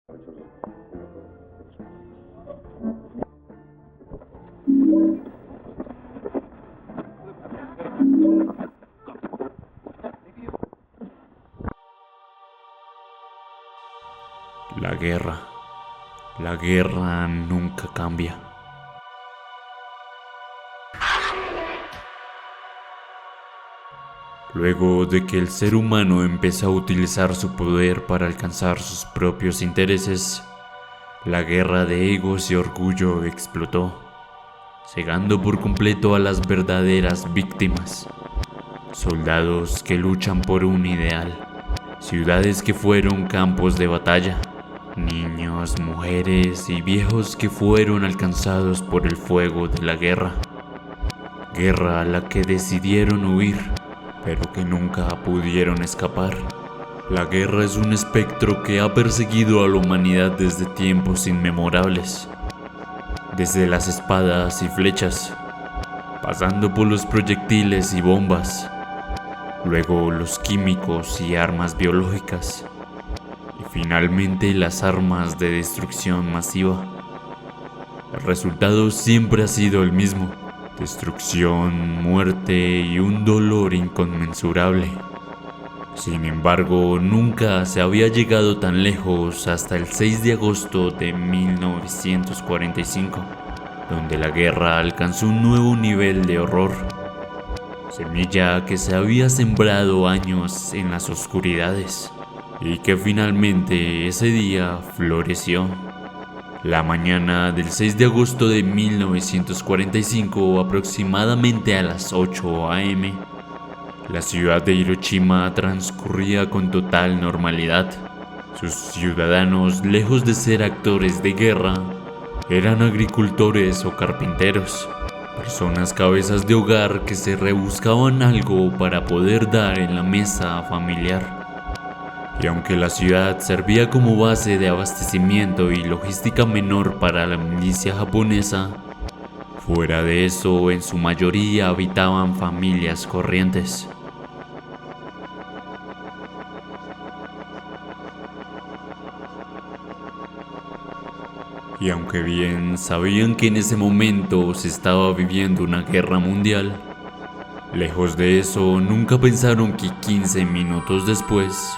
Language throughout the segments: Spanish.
La guerra. La guerra nunca cambia. Luego de que el ser humano empezó a utilizar su poder para alcanzar sus propios intereses, la guerra de egos y orgullo explotó, cegando por completo a las verdaderas víctimas. Soldados que luchan por un ideal, ciudades que fueron campos de batalla, niños, mujeres y viejos que fueron alcanzados por el fuego de la guerra. Guerra a la que decidieron huir, pero que nunca pudieron escapar. La guerra es un espectro que ha perseguido a la humanidad desde tiempos inmemorables. Desde las espadas y flechas, pasando por los proyectiles y bombas, luego los químicos y armas biológicas, y finalmente las armas de destrucción masiva. El resultado siempre ha sido el mismo: destrucción, muerte y un dolor inconmensurable. Sin embargo, nunca se había llegado tan lejos hasta el 6 de agosto de 1945, donde la guerra alcanzó un nuevo nivel de horror. Semilla que se había sembrado años en las oscuridades y que finalmente ese día floreció. La mañana del 6 de agosto de 1945, aproximadamente a las 8 a.m., la ciudad de Hiroshima transcurría con total normalidad. Sus ciudadanos, lejos de ser actores de guerra, eran agricultores o carpinteros, personas cabezas de hogar que se rebuscaban algo para poder dar en la mesa familiar. Y aunque la ciudad servía como base de abastecimiento y logística menor para la milicia japonesa, fuera de eso, en su mayoría habitaban familias corrientes. Y aunque bien sabían que en ese momento se estaba viviendo una guerra mundial, lejos de eso, nunca pensaron que 15 minutos después,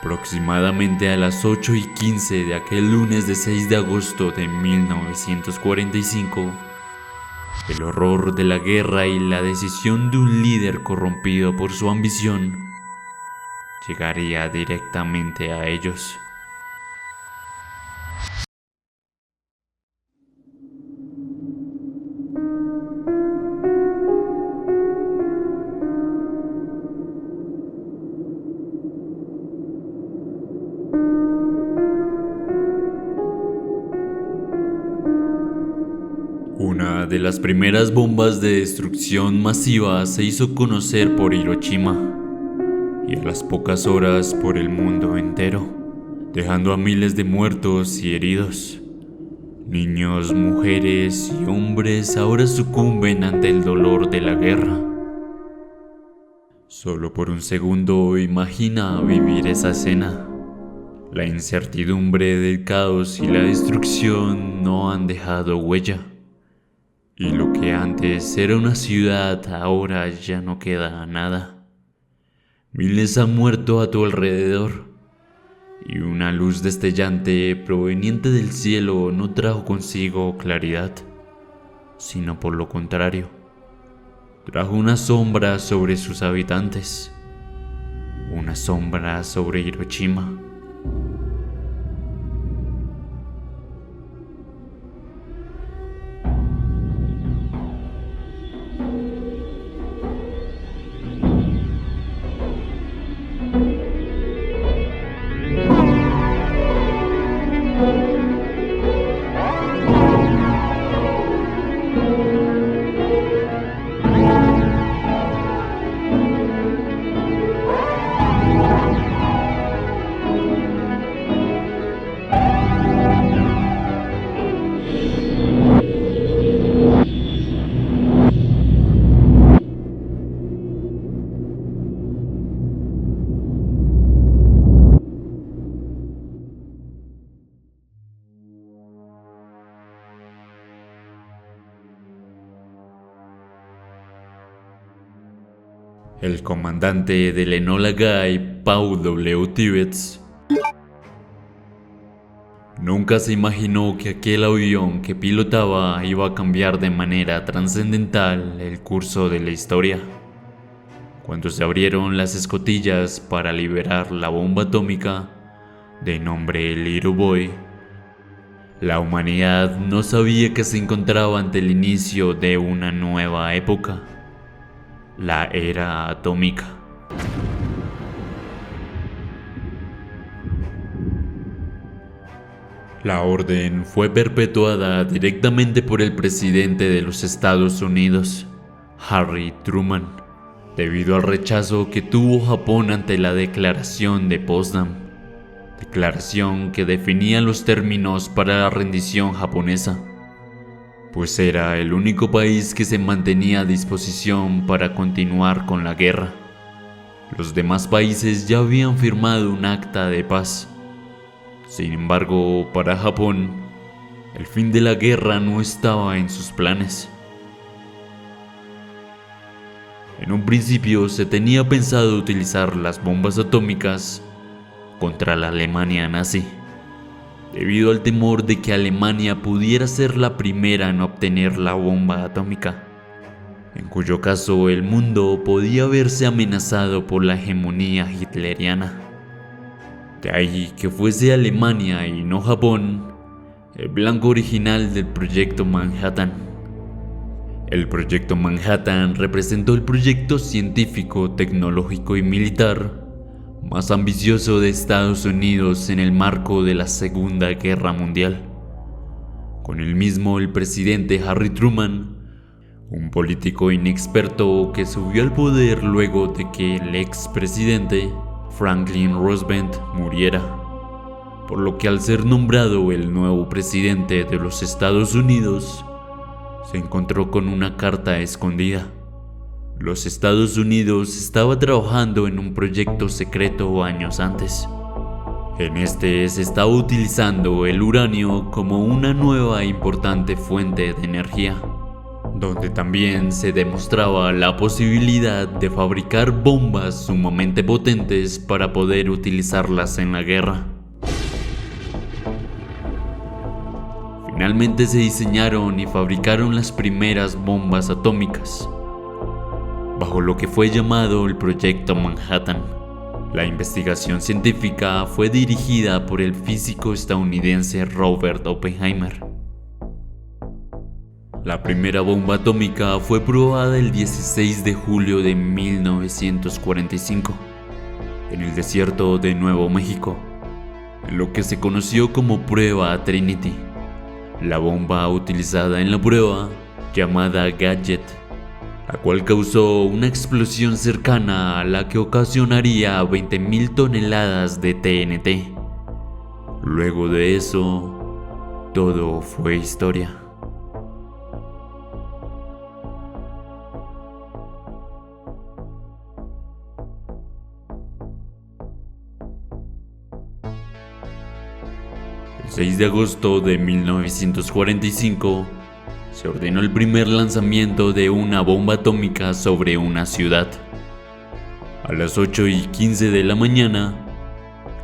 aproximadamente a las 8:15 de aquel lunes de 6 de agosto de 1945, el horror de la guerra y la decisión de un líder corrompido por su ambición llegaría directamente a ellos. Una de las primeras bombas de destrucción masiva se hizo conocer por Hiroshima y a las pocas horas por el mundo entero, dejando a miles de muertos y heridos. Niños, mujeres y hombres ahora sucumben ante el dolor de la guerra. Solo por un segundo imagina vivir esa escena. La incertidumbre del caos y la destrucción no han dejado huella. Y lo que antes era una ciudad, ahora ya no queda nada. Miles han muerto a tu alrededor, y una luz destellante proveniente del cielo no trajo consigo claridad, sino por lo contrario, trajo una sombra sobre sus habitantes, una sombra sobre Hiroshima. El comandante del Enola Gay, Paul W. Tibbets, nunca se imaginó que aquel avión que pilotaba iba a cambiar de manera trascendental el curso de la historia. Cuando se abrieron las escotillas para liberar la bomba atómica, de nombre Little Boy, la humanidad no sabía que se encontraba ante el inicio de una nueva época, la era atómica. La orden fue perpetuada directamente por el presidente de los Estados Unidos, Harry Truman, debido al rechazo que tuvo Japón ante la Declaración de Potsdam, declaración que definía los términos para la rendición japonesa, pues era el único país que se mantenía a disposición para continuar con la guerra. Los demás países ya habían firmado un acta de paz. Sin embargo, para Japón, el fin de la guerra no estaba en sus planes. En un principio se tenía pensado utilizar las bombas atómicas contra la Alemania nazi, debido al temor de que Alemania pudiera ser la primera en obtener la bomba atómica, en cuyo caso el mundo podía verse amenazado por la hegemonía hitleriana. De ahí que fuese Alemania y no Japón el blanco original del Proyecto Manhattan. El Proyecto Manhattan representó el proyecto científico, tecnológico y militar más ambicioso de Estados Unidos en el marco de la Segunda Guerra Mundial. Con el mismo, el presidente Harry Truman, un político inexperto que subió al poder luego de que el expresidente Franklin Roosevelt muriera, por lo que al ser nombrado el nuevo presidente de los Estados Unidos, se encontró con una carta escondida. Los Estados Unidos estaba trabajando en un proyecto secreto años antes. En este se estaba utilizando el uranio como una nueva e importante fuente de energía, donde también se demostraba la posibilidad de fabricar bombas sumamente potentes para poder utilizarlas en la guerra. Finalmente se diseñaron y fabricaron las primeras bombas atómicas, bajo lo que fue llamado el Proyecto Manhattan. La investigación científica fue dirigida por el físico estadounidense Robert Oppenheimer. La primera bomba atómica fue probada el 16 de julio de 1945 en el desierto de Nuevo México, en lo que se conoció como Prueba Trinity. La bomba utilizada en la prueba, llamada Gadget, la cual causó una explosión cercana a la que ocasionaría 20.000 toneladas de TNT. Luego de eso, todo fue historia. El 6 de agosto de 1945 se ordenó el primer lanzamiento de una bomba atómica sobre una ciudad. A las 8:15 de la mañana,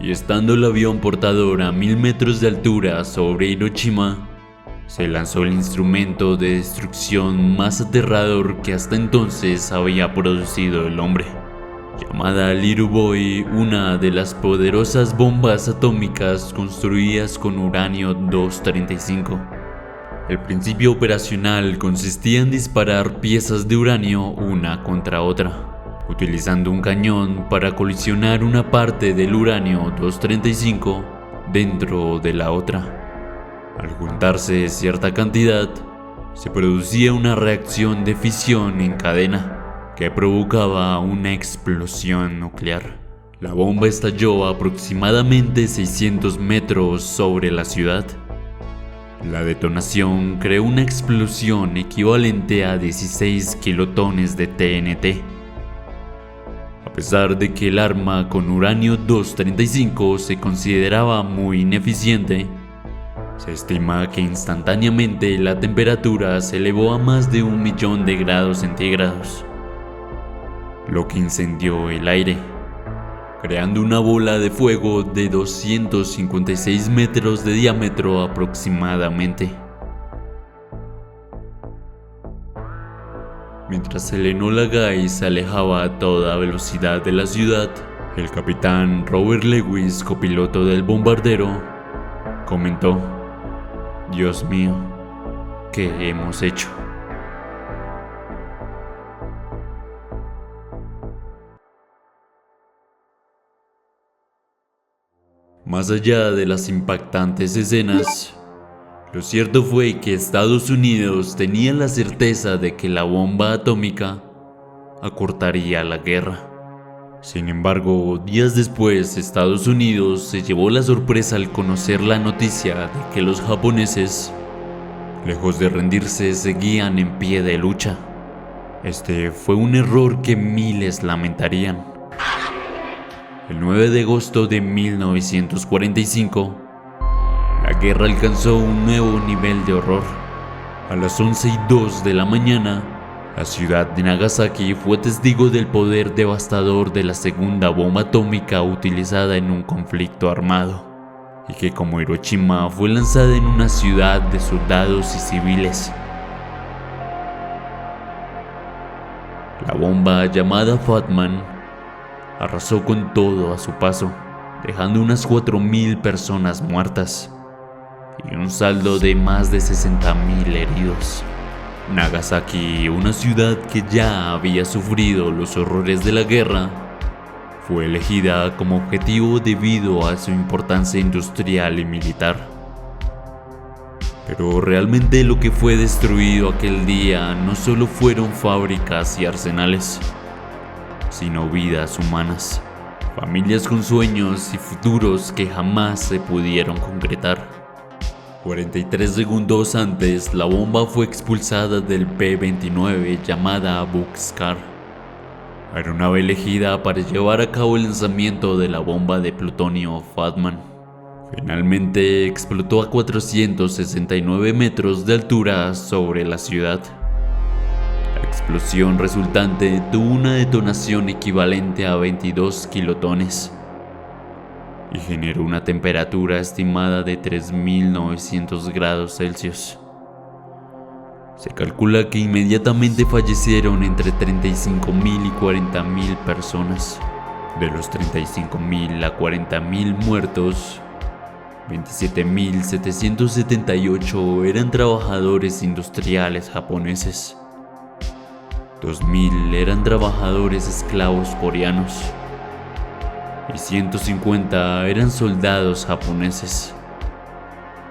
y estando el avión portador a 1000 metros de altura sobre Hiroshima, se lanzó el instrumento de destrucción más aterrador que hasta entonces había producido el hombre, llamada Little Boy, una de las poderosas bombas atómicas construidas con uranio 235. El principio operacional consistía en disparar piezas de uranio una contra otra, utilizando un cañón para colisionar una parte del uranio 235 dentro de la otra. Al juntarse cierta cantidad, se producía una reacción de fisión en cadena que provocaba una explosión nuclear. La bomba estalló a aproximadamente 600 metros sobre la ciudad. La detonación creó una explosión equivalente a 16 kilotones de TNT. A pesar de que el arma con uranio 235 se consideraba muy ineficiente, se estima que instantáneamente la temperatura se elevó a más de 1 millón de grados centígrados. lo que incendió el aire, creando una bola de fuego de 256 metros de diámetro aproximadamente. Mientras el Enola Gay se alejaba a toda velocidad de la ciudad, el capitán Robert Lewis, copiloto del bombardero, comentó: «Dios mío, ¿qué hemos hecho?». Más allá de las impactantes escenas, lo cierto fue que Estados Unidos tenía la certeza de que la bomba atómica acortaría la guerra. Sin embargo, días después, Estados Unidos se llevó la sorpresa al conocer la noticia de que los japoneses, lejos de rendirse, seguían en pie de lucha. Este fue un error que miles lamentarían. El 9 de agosto de 1945, la guerra alcanzó un nuevo nivel de horror. A las 11:02 de la mañana, la ciudad de Nagasaki fue testigo del poder devastador de la segunda bomba atómica utilizada en un conflicto armado, y que, como Hiroshima, fue lanzada en una ciudad de soldados y civiles. La bomba, llamada Fat Man, arrasó con todo a su paso, dejando unas 4.000 personas muertas y un saldo de más de 60.000 heridos. Nagasaki, una ciudad que ya había sufrido los horrores de la guerra, fue elegida como objetivo debido a su importancia industrial y militar. Pero realmente lo que fue destruido aquel día no solo fueron fábricas y arsenales, sino vidas humanas, familias con sueños y futuros que jamás se pudieron concretar. 43 segundos antes, la bomba fue expulsada del P-29 llamada Bockscar, aeronave elegida para llevar a cabo el lanzamiento de la bomba de plutonio Fat Man. Finalmente explotó a 469 metros de altura sobre la ciudad. La explosión resultante tuvo una detonación equivalente a 22 kilotones y generó una temperatura estimada de 3.900 grados Celsius. Se calcula que inmediatamente fallecieron entre 35.000 y 40.000 personas. De los 35.000 a 40.000 muertos, 27.778 eran trabajadores industriales japoneses. 2.000 eran trabajadores esclavos coreanos y 150 eran soldados japoneses.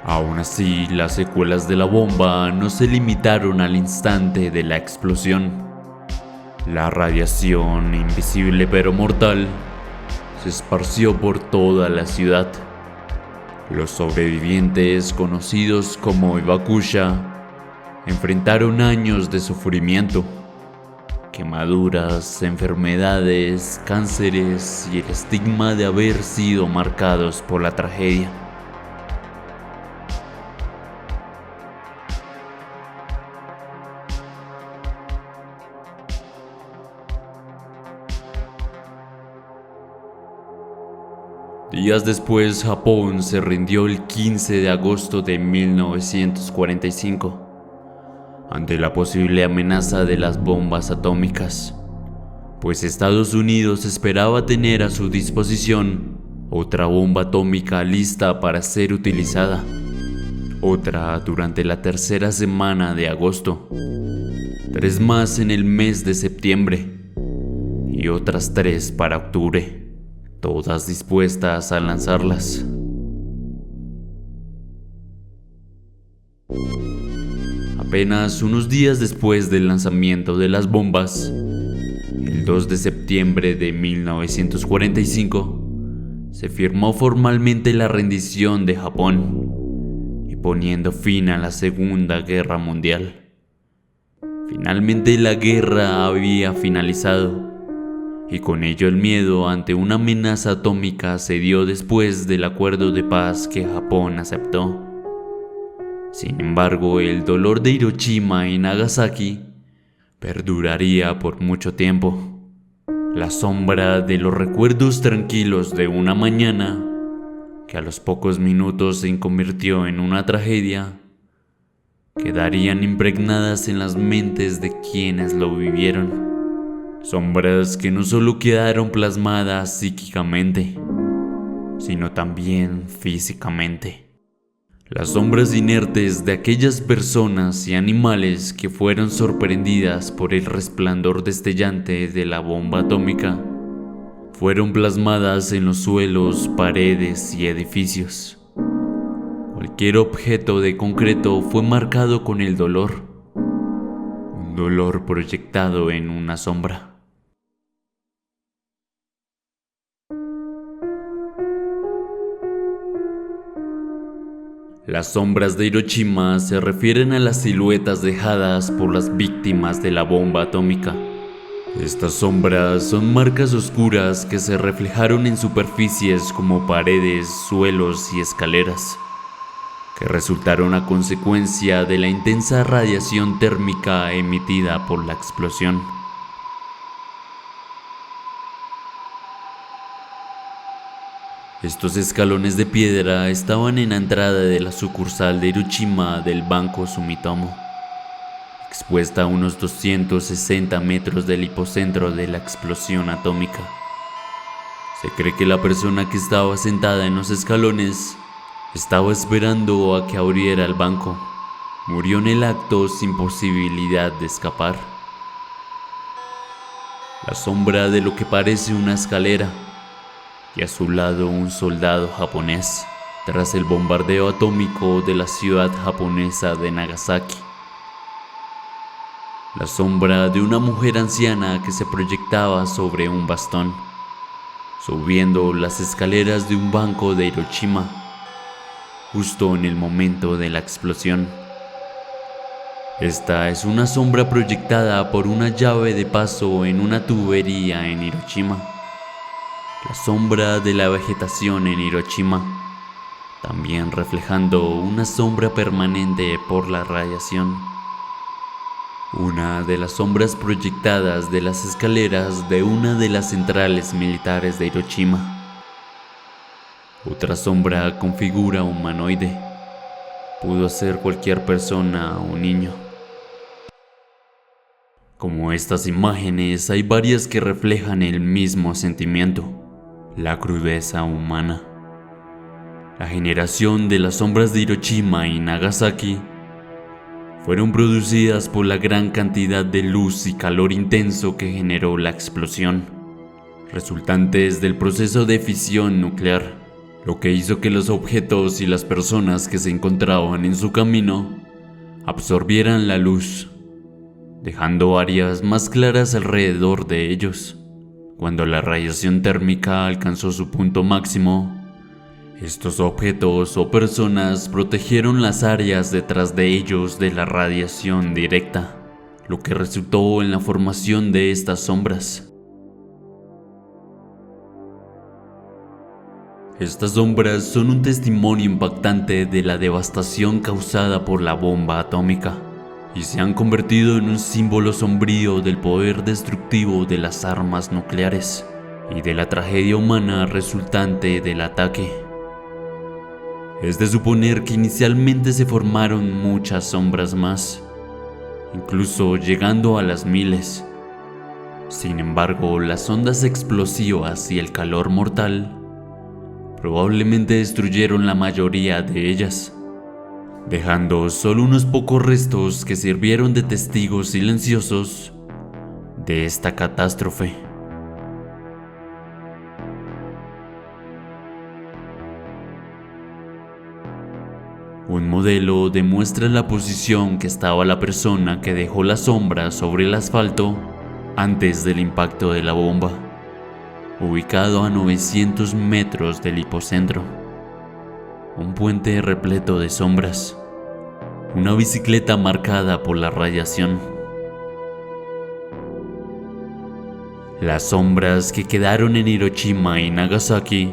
Aún así, las secuelas de la bomba no se limitaron al instante de la explosión. La radiación, invisible pero mortal, se esparció por toda la ciudad. Los sobrevivientes, conocidos como Ibakusha, enfrentaron años de sufrimiento, quemaduras, enfermedades, cánceres y el estigma de haber sido marcados por la tragedia. Días después, Japón se rindió el 15 de agosto de 1945 ante la posible amenaza de las bombas atómicas, pues Estados Unidos esperaba tener a su disposición otra bomba atómica lista para ser utilizada, otra durante la tercera semana de agosto, 3 más en el mes de septiembre y otras 3 para octubre, todas dispuestas a lanzarlas. Apenas unos días después del lanzamiento de las bombas, el 2 de septiembre de 1945, se firmó formalmente la rendición de Japón y poniendo fin a la Segunda Guerra Mundial. Finalmente la guerra había finalizado y con ello el miedo ante una amenaza atómica cedió después del acuerdo de paz que Japón aceptó. Sin embargo, el dolor de Hiroshima y Nagasaki perduraría por mucho tiempo. La sombra de los recuerdos tranquilos de una mañana que a los pocos minutos se convirtió en una tragedia, quedarían impregnadas en las mentes de quienes lo vivieron. Sombras que no solo quedaron plasmadas psíquicamente, sino también físicamente. Las sombras inertes de aquellas personas y animales que fueron sorprendidas por el resplandor destellante de la bomba atómica fueron plasmadas en los suelos, paredes y edificios. Cualquier objeto de concreto fue marcado con el dolor, un dolor proyectado en una sombra. Las sombras de Hiroshima se refieren a las siluetas dejadas por las víctimas de la bomba atómica. Estas sombras son marcas oscuras que se reflejaron en superficies como paredes, suelos y escaleras, que resultaron a consecuencia de la intensa radiación térmica emitida por la explosión. Estos escalones de piedra estaban en la entrada de la sucursal de Hiroshima del Banco Sumitomo, expuesta a unos 260 metros del hipocentro de la explosión atómica. Se cree que la persona que estaba sentada en los escalones estaba esperando a que abriera el banco. Murió en el acto sin posibilidad de escapar. La sombra de lo que parece una escalera, y a su lado un soldado japonés, tras el bombardeo atómico de la ciudad japonesa de Nagasaki. La sombra de una mujer anciana que se proyectaba sobre un bastón, subiendo las escaleras de un banco de Hiroshima, justo en el momento de la explosión. Esta es una sombra proyectada por una llave de paso en una tubería en Hiroshima. La sombra de la vegetación en Hiroshima, también reflejando una sombra permanente por la radiación. Una de las sombras proyectadas de las escaleras de una de las centrales militares de Hiroshima. Otra sombra con figura humanoide. Pudo ser cualquier persona o niño. Como estas imágenes, hay varias que reflejan el mismo sentimiento: la crudeza humana. La generación de las sombras de Hiroshima y Nagasaki fueron producidas por la gran cantidad de luz y calor intenso que generó la explosión, resultantes del proceso de fisión nuclear, lo que hizo que los objetos y las personas que se encontraban en su camino absorbieran la luz, dejando áreas más claras alrededor de ellos. Cuando la radiación térmica alcanzó su punto máximo, estos objetos o personas protegieron las áreas detrás de ellos de la radiación directa, lo que resultó en la formación de estas sombras. Estas sombras son un testimonio impactante de la devastación causada por la bomba atómica, y se han convertido en un símbolo sombrío del poder destructivo de las armas nucleares y de la tragedia humana resultante del ataque. Es de suponer que inicialmente se formaron muchas sombras más, incluso llegando a las miles. Sin embargo, las ondas explosivas y el calor mortal probablemente destruyeron la mayoría de ellas, dejando solo unos pocos restos que sirvieron de testigos silenciosos de esta catástrofe. Un modelo demuestra la posición que estaba la persona que dejó la sombra sobre el asfalto antes del impacto de la bomba, ubicado a 900 metros del hipocentro. Un puente repleto de sombras, una bicicleta marcada por la radiación. Las sombras que quedaron en Hiroshima y Nagasaki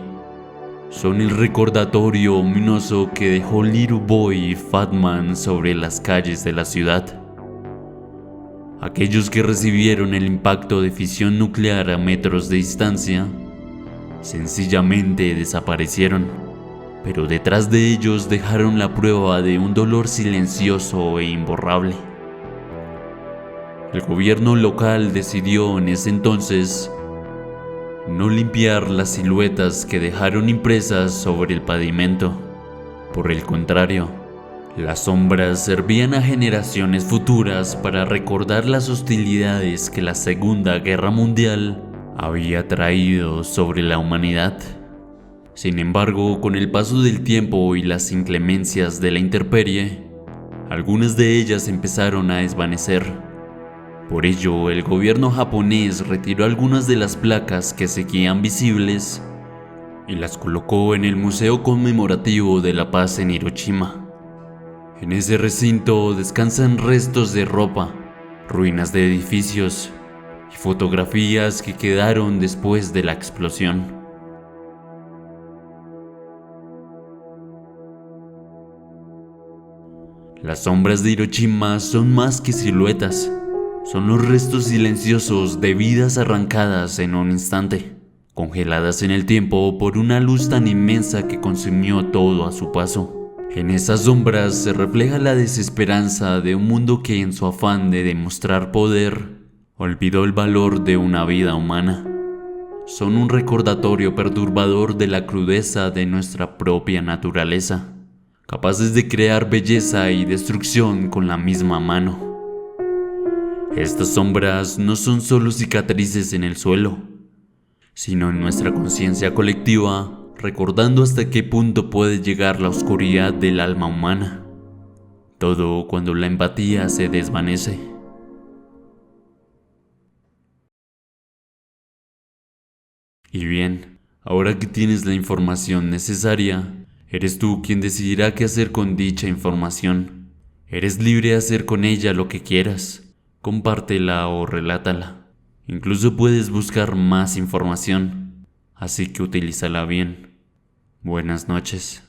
son el recordatorio ominoso que dejó Little Boy y Fat Man sobre las calles de la ciudad. Aquellos que recibieron el impacto de fisión nuclear a metros de distancia sencillamente desaparecieron, pero detrás de ellos dejaron la prueba de un dolor silencioso e imborrable. El gobierno local decidió en ese entonces no limpiar las siluetas que dejaron impresas sobre el pavimento. Por el contrario, las sombras servían a generaciones futuras para recordar las hostilidades que la Segunda Guerra Mundial había traído sobre la humanidad. Sin embargo, con el paso del tiempo y las inclemencias de la intemperie, algunas de ellas empezaron a desvanecer. Por ello, el gobierno japonés retiró algunas de las placas que seguían visibles y las colocó en el Museo Conmemorativo de la Paz en Hiroshima. En ese recinto descansan restos de ropa, ruinas de edificios y fotografías que quedaron después de la explosión. Las sombras de Hiroshima son más que siluetas. Son los restos silenciosos de vidas arrancadas en un instante, congeladas en el tiempo por una luz tan inmensa que consumió todo a su paso. En esas sombras se refleja la desesperanza de un mundo que, en su afán de demostrar poder, olvidó el valor de una vida humana. Son un recordatorio perturbador de la crudeza de nuestra propia naturaleza, capaces de crear belleza y destrucción con la misma mano. Estas sombras no son solo cicatrices en el suelo, sino en nuestra conciencia colectiva, recordando hasta qué punto puede llegar la oscuridad del alma humana. Todo cuando la empatía se desvanece. Y bien, ahora que tienes la información necesaria, eres tú quien decidirá qué hacer con dicha información. Eres libre de hacer con ella lo que quieras. Compártela o relátala. Incluso puedes buscar más información, así que utilízala bien. Buenas noches.